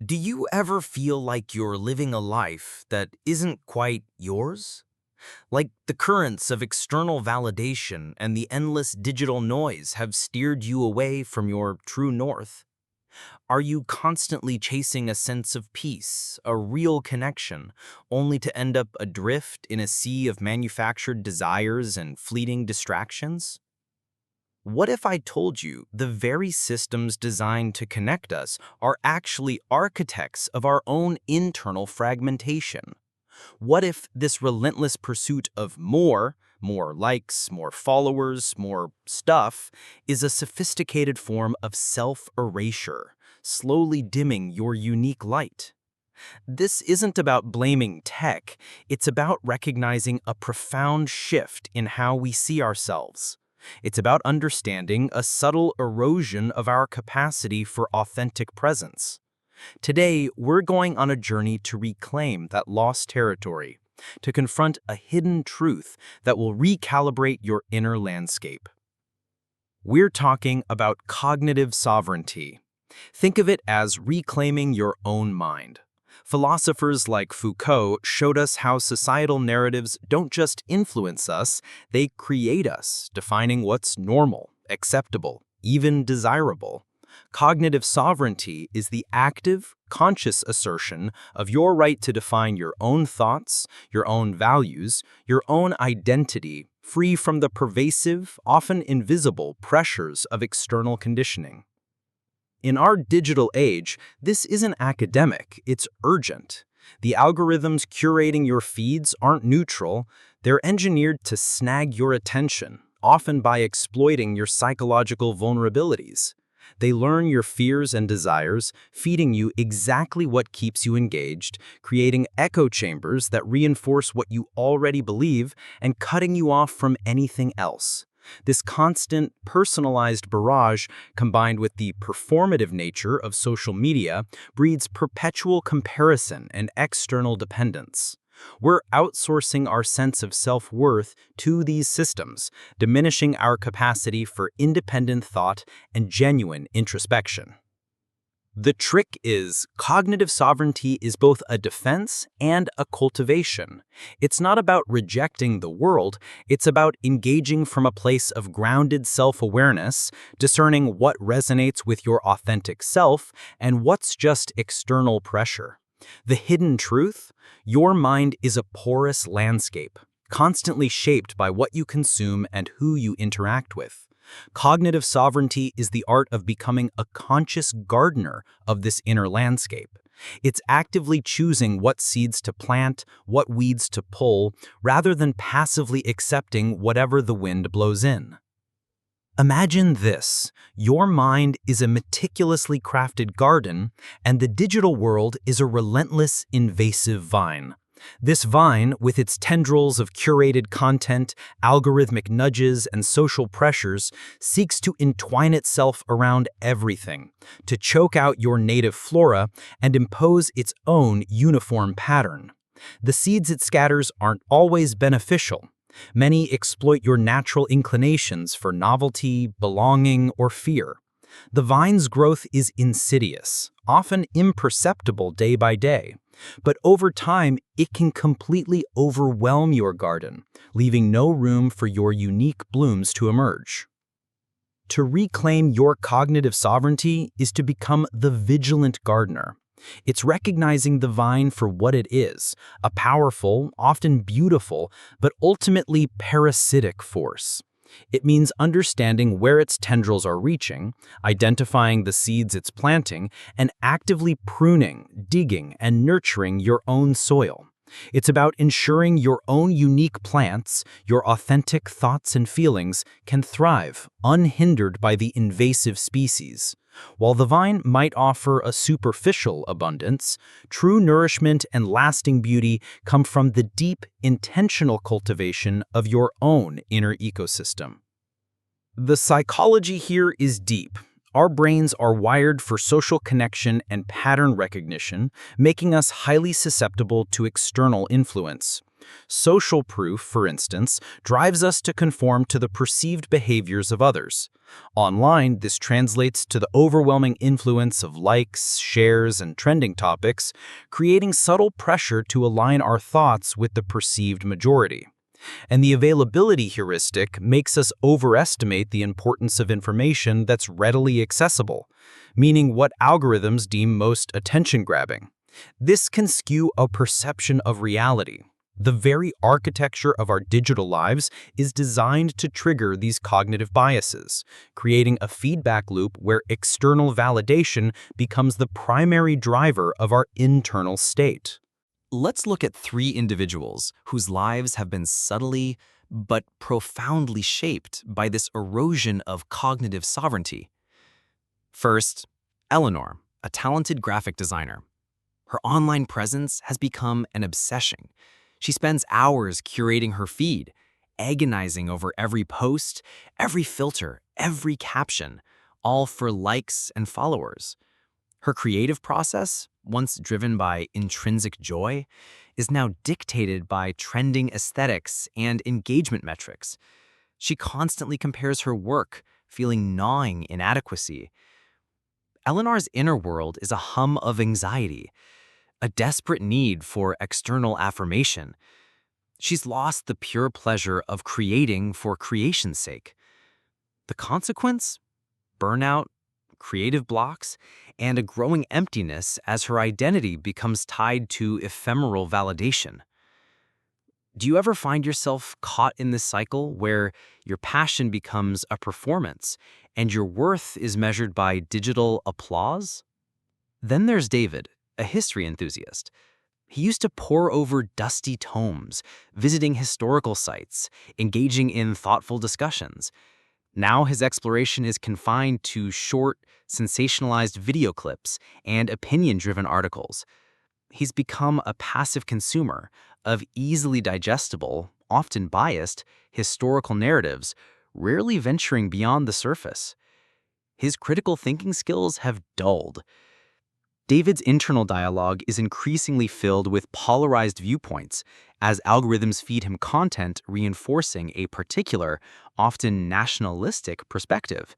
Do you ever feel like you're living a life that isn't quite yours? Like the currents of external validation and the endless digital noise have steered you away from your true north? Are you constantly chasing a sense of peace, a real connection, only to end up adrift in a sea of manufactured desires and fleeting distractions? What if I told you the very systems designed to connect us are actually architects of our own internal fragmentation? What if this relentless pursuit of more likes, more followers, more stuff, is a sophisticated form of self-erasure, slowly dimming your unique light? This isn't about blaming tech, it's about recognizing a profound shift in how we see ourselves. It's about understanding a subtle erosion of our capacity for authentic presence. Today, we're going on a journey to reclaim that lost territory, to confront a hidden truth that will recalibrate your inner landscape. We're talking about cognitive sovereignty. Think of it as reclaiming your own mind. Philosophers like Foucault showed us how societal narratives don't just influence us, they create us, defining what's normal, acceptable, even desirable. Cognitive sovereignty is the active, conscious assertion of your right to define your own thoughts, your own values, your own identity, free from the pervasive, often invisible pressures of external conditioning. In our digital age, this isn't academic, it's urgent. The algorithms curating your feeds aren't neutral, they're engineered to snag your attention, often by exploiting your psychological vulnerabilities. They learn your fears and desires, feeding you exactly what keeps you engaged, creating echo chambers that reinforce what you already believe, and cutting you off from anything else. This constant, personalized barrage, combined with the performative nature of social media, breeds perpetual comparison and external dependence. We're outsourcing our sense of self-worth to these systems, diminishing our capacity for independent thought and genuine introspection. The trick is, cognitive sovereignty is both a defense and a cultivation. It's not about rejecting the world, it's about engaging from a place of grounded self-awareness, discerning what resonates with your authentic self and what's just external pressure. The hidden truth? Your mind is a porous landscape, constantly shaped by what you consume and who you interact with. Cognitive sovereignty is the art of becoming a conscious gardener of this inner landscape. It's actively choosing what seeds to plant, what weeds to pull, rather than passively accepting whatever the wind blows in. Imagine this: your mind is a meticulously crafted garden, and the digital world is a relentless, invasive vine. This vine, with its tendrils of curated content, algorithmic nudges, and social pressures, seeks to entwine itself around everything, to choke out your native flora and impose its own uniform pattern. The seeds it scatters aren't always beneficial. Many exploit your natural inclinations for novelty, belonging, or fear. The vine's growth is insidious, often imperceptible day by day. But over time, it can completely overwhelm your garden, leaving no room for your unique blooms to emerge. To reclaim your cognitive sovereignty is to become the vigilant gardener. It's recognizing the vine for what it is, a powerful, often beautiful, but ultimately parasitic force. It means understanding where its tendrils are reaching, identifying the seeds it's planting, and actively pruning, digging, and nurturing your own soil. It's about ensuring your own unique plants, your authentic thoughts and feelings, can thrive, unhindered by the invasive species. While the vine might offer a superficial abundance, true nourishment and lasting beauty come from the deep, intentional cultivation of your own inner ecosystem. The psychology here is deep. Our brains are wired for social connection and pattern recognition, making us highly susceptible to external influence. Social proof, for instance, drives us to conform to the perceived behaviors of others. Online, this translates to the overwhelming influence of likes, shares, and trending topics, creating subtle pressure to align our thoughts with the perceived majority. And the availability heuristic makes us overestimate the importance of information that's readily accessible, meaning what algorithms deem most attention-grabbing. This can skew a perception of reality. The very architecture of our digital lives is designed to trigger these cognitive biases, creating a feedback loop where external validation becomes the primary driver of our internal state. Let's look at three individuals whose lives have been subtly but profoundly shaped by this erosion of cognitive sovereignty. First, Eleanor, a talented graphic designer. Her online presence has become an obsession. She spends hours curating her feed, agonizing over every post, every filter, every caption, all for likes and followers. Her creative process, once driven by intrinsic joy, is now dictated by trending aesthetics and engagement metrics. She constantly compares her work, feeling gnawing inadequacy. Eleanor's inner world is a hum of anxiety, a desperate need for external affirmation. She's lost the pure pleasure of creating for creation's sake. The consequence? Burnout, creative blocks, and a growing emptiness as her identity becomes tied to ephemeral validation. Do you ever find yourself caught in this cycle where your passion becomes a performance and your worth is measured by digital applause? Then there's David, a history enthusiast. He used to pore over dusty tomes, visiting historical sites, engaging in thoughtful discussions. Now his exploration is confined to short, sensationalized video clips and opinion-driven articles. He's become a passive consumer of easily digestible, often biased, historical narratives, rarely venturing beyond the surface. His critical thinking skills have dulled. David's internal dialogue is increasingly filled with polarized viewpoints as algorithms feed him content reinforcing a particular, often nationalistic perspective.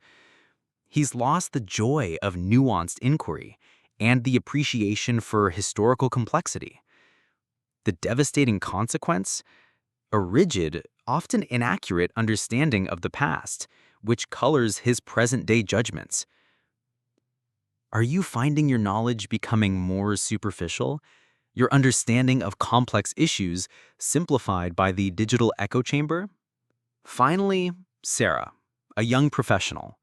He's lost the joy of nuanced inquiry and the appreciation for historical complexity. The devastating consequence? A rigid, often inaccurate understanding of the past, which colors his present-day judgments. Are you finding your knowledge becoming more superficial? Your understanding of complex issues simplified by the digital echo chamber? Finally, Sarah, a young professional.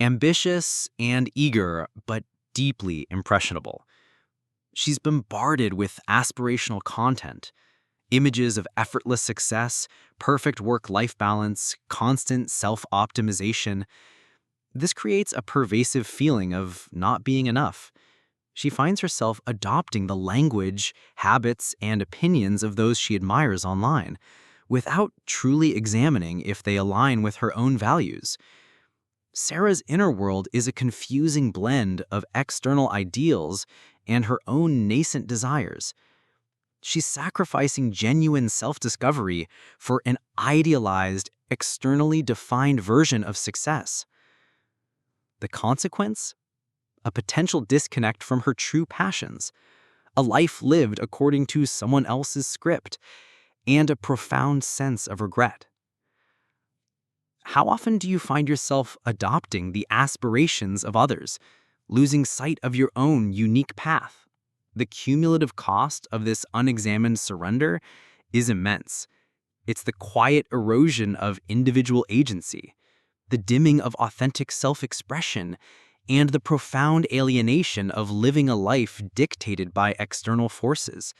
Ambitious and eager, but deeply impressionable. She's bombarded with aspirational content, images of effortless success, perfect work-life balance, constant self-optimization. This creates a pervasive feeling of not being enough. She finds herself adopting the language, habits, and opinions of those she admires online, without truly examining if they align with her own values. Sarah's inner world is a confusing blend of external ideals and her own nascent desires. She's sacrificing genuine self-discovery for an idealized, externally defined version of success. The consequence? A potential disconnect from her true passions, a life lived according to someone else's script, and a profound sense of regret. How often do you find yourself adopting the aspirations of others, losing sight of your own unique path? The cumulative cost of this unexamined surrender is immense. It's the quiet erosion of individual agency, the dimming of authentic self-expression, and the profound alienation of living a life dictated by external forces.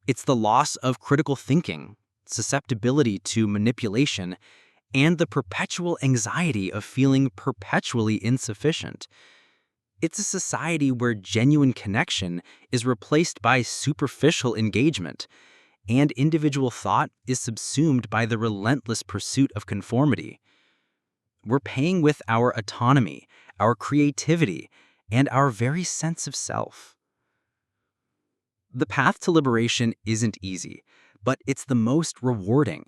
It's the loss of critical thinking, susceptibility to manipulation, and the perpetual anxiety of feeling perpetually insufficient. It's a society where genuine connection is replaced by superficial engagement, and individual thought is subsumed by the relentless pursuit of conformity. We're paying with our autonomy, our creativity, and our very sense of self. The path to liberation isn't easy. but it's the most rewarding.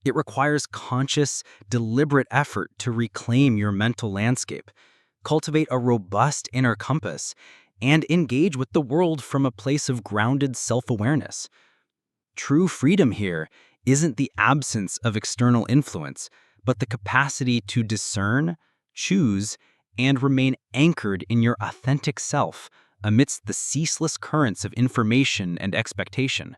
It requires conscious, deliberate effort to reclaim your mental landscape, cultivate a robust inner compass, and engage with the world from a place of grounded self-awareness. True freedom here isn't the absence of external influence, but the capacity to discern, choose, and remain anchored in your authentic self amidst the ceaseless currents of information and expectation.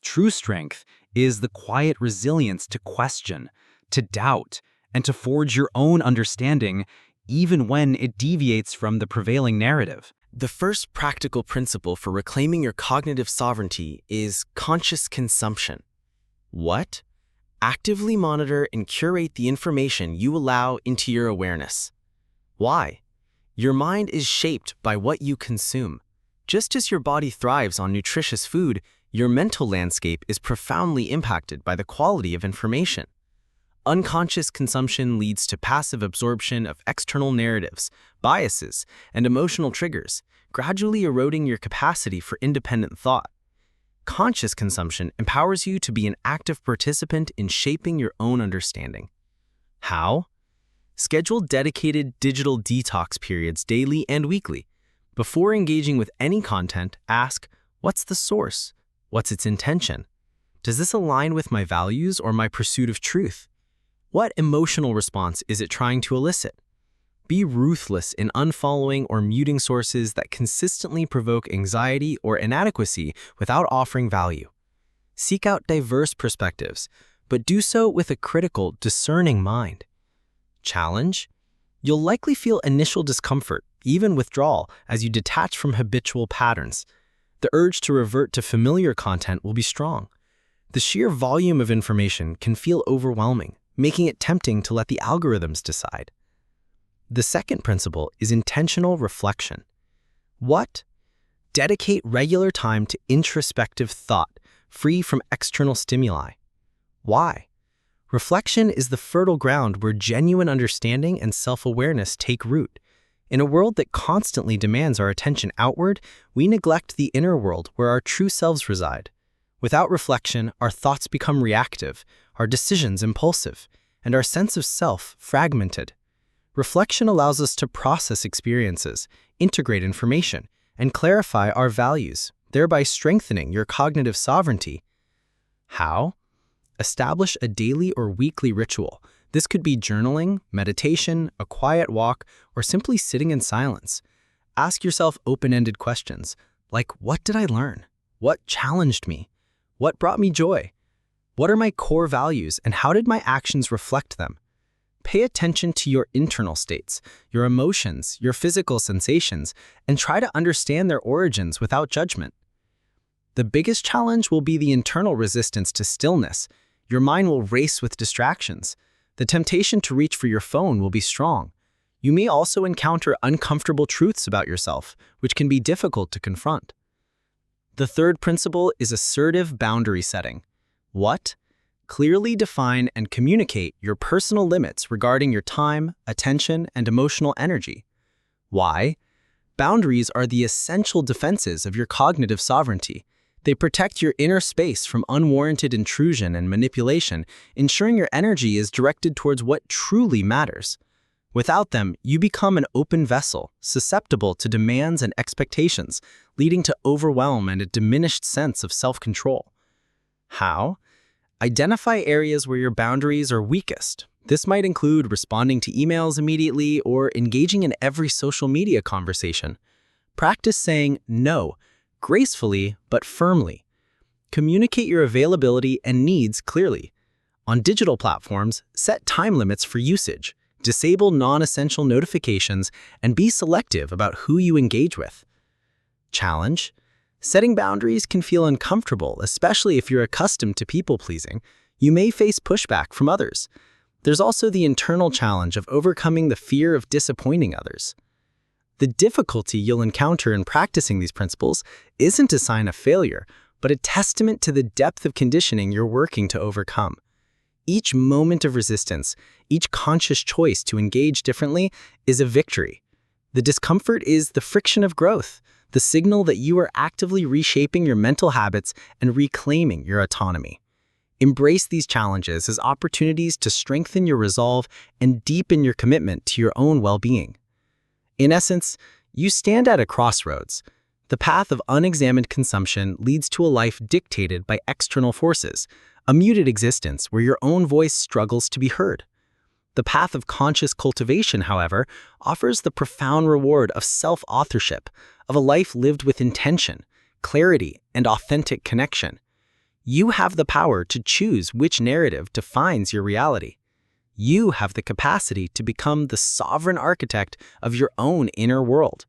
True strength is the quiet resilience to question, to doubt, and to forge your own understanding, even when it deviates from the prevailing narrative. The first practical principle for reclaiming your cognitive sovereignty is conscious consumption. What? Actively monitor and curate the information you allow into your awareness. Why? Your mind is shaped by what you consume. Just as your body thrives on nutritious food, your mental landscape is profoundly impacted by the quality of information. Unconscious consumption leads to passive absorption of external narratives, biases, and emotional triggers, gradually eroding your capacity for independent thought. Conscious consumption empowers you to be an active participant in shaping your own understanding. How? Schedule dedicated digital detox periods daily and weekly. Before engaging with any content, ask, what's the source? What's its intention? Does this align with my values or my pursuit of truth? What emotional response is it trying to elicit? Be ruthless in unfollowing or muting sources that consistently provoke anxiety or inadequacy without offering value. Seek out diverse perspectives, but do so with a critical, discerning mind. Challenge? You'll likely feel initial discomfort, even withdrawal, as you detach from habitual patterns. The urge to revert to familiar content will be strong. The sheer volume of information can feel overwhelming, making it tempting to let the algorithms decide. The second principle is intentional reflection. What? Dedicate regular time to introspective thought, free from external stimuli. Why? Reflection is the fertile ground where genuine understanding and self-awareness take root. In a world that constantly demands our attention outward, we neglect the inner world where our true selves reside. Without reflection, our thoughts become reactive, our decisions impulsive, and our sense of self fragmented. Reflection allows us to process experiences, integrate information, and clarify our values, thereby strengthening your cognitive sovereignty. How? Establish a daily or weekly ritual. This could be journaling, meditation, a quiet walk, or simply sitting in silence. Ask yourself open-ended questions, like what did I learn? What challenged me? What brought me joy? What are my core values, and how did my actions reflect them? Pay attention to your internal states, your emotions, your physical sensations, and try to understand their origins without judgment. The biggest challenge will be the internal resistance to stillness. Your mind will race with distractions. The temptation to reach for your phone will be strong. You may also encounter uncomfortable truths about yourself, which can be difficult to confront. The third principle is assertive boundary setting. What? Clearly define and communicate your personal limits regarding your time, attention, and emotional energy. Why? Boundaries are the essential defenses of your cognitive sovereignty. They protect your inner space from unwarranted intrusion and manipulation, ensuring your energy is directed towards what truly matters. Without them, you become an open vessel, susceptible to demands and expectations, leading to overwhelm and a diminished sense of self-control. How? Identify areas where your boundaries are weakest. This might include responding to emails immediately or engaging in every social media conversation. Practice saying no, gracefully but firmly. Communicate your availability and needs clearly. On digital platforms, set time limits for usage, disable non-essential notifications, and be selective about who you engage with. Challenge: setting boundaries can feel uncomfortable, especially if you're accustomed to people-pleasing. You may face pushback from others. There's also the internal challenge of overcoming the fear of disappointing others. The difficulty you'll encounter in practicing these principles isn't a sign of failure, but a testament to the depth of conditioning you're working to overcome. Each moment of resistance, each conscious choice to engage differently is a victory. The discomfort is the friction of growth, the signal that you are actively reshaping your mental habits and reclaiming your autonomy. Embrace these challenges as opportunities to strengthen your resolve and deepen your commitment to your own well-being. In essence, you stand at a crossroads. The path of unexamined consumption leads to a life dictated by external forces, a muted existence where your own voice struggles to be heard. The path of conscious cultivation, however, offers the profound reward of self-authorship, of a life lived with intention, clarity, and authentic connection. You have the power to choose which narrative defines your reality. You have the capacity to become the sovereign architect of your own inner world.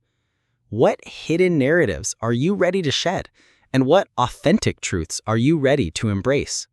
What hidden narratives are you ready to shed, and what authentic truths are you ready to embrace?